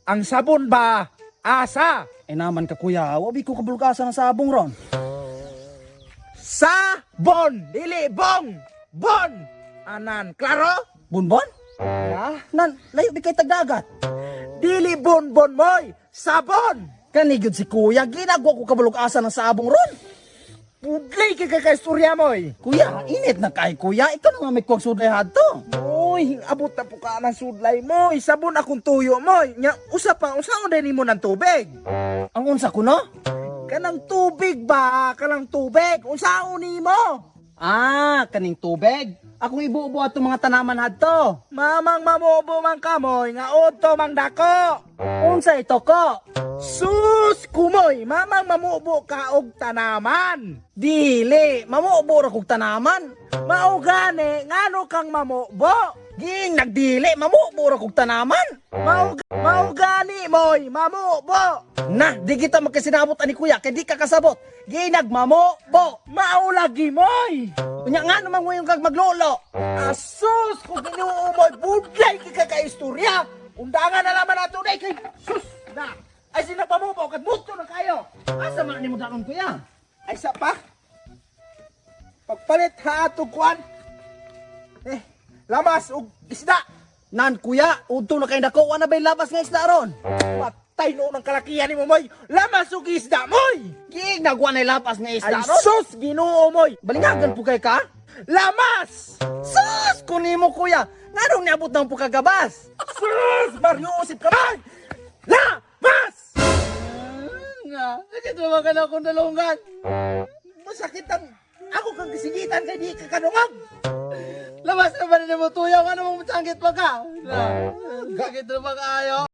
Ang sabon ba? Asa? Eh naman ka kuya, wabi ko kabulkasan ng sabong ron. Sabon! Dili bong! Bon! Anan, klaro? Bunbon? Ya? Nan, layo di kay tagdagat. Dili bon moy! Sabon! Kanigod si kuya, ginagawa ko kabulkasan ng sabong ron. Pudlay ka kakaistorya moy! Kuya, init na kay kuya, ikaw na nga may kuwag suday hadto. Moy, abot na po ka ng sudlay moy! Sabon akong tuyo moy! Nya, usaon din mo ng tubig! Ang unsa ko no? Kanang tubig ba? Kanang tubig! Unsaon ni mo? Ah, kaning tubig. Akong ibuubo ato mga tanaman hadto. Mamang mamubo man kamoy, nga oto mang dako! Unsa ito ko? Sus! Kumoy! Mamang mamubo ka og tanaman! Dili, mamuubo ra kog tanaman. Mao gani, ngano kang mamubo? Ging nagdili, mamuubo ra kog tanaman. Mao gani moy, mamubo! Na, di kita magkasinabot ani kuya, kay di ka kasabot. Ginag mamubo. Mao lagi moy! Unya nga naman mo yung kag maglolo. Asus! Kung ginuo mo'y budlay ka istorya! Undangan na naman nato na kay sus na! Ay sinapamubo, kat muto na kayo! Asa man ni mo danon kuya? Ay sa pa? Pagpalit ha ato kuan! Lamas og isda! Nan kuya, udto na kay dako na bay labas nga isda ron. Patay no ng kalakihan ni mo moy! Lamas og isda moy! Ging nagwa na labas nga Ay isda ron. sus! Ginoo moy! Balingagan po kay ka? Lamas! Sus! Kunin mo kuya! Nganong niabot ng pagkagabas? Sus! Mario usip ka man! Lamas! Nga, sakit naman ka na akong dalungan. Masakit ang ako kang kisigitan kay di ka kanungag! Labas na ba na mo tuyaw? Ano mong masangkit pa ka? Sakit na ba kayo?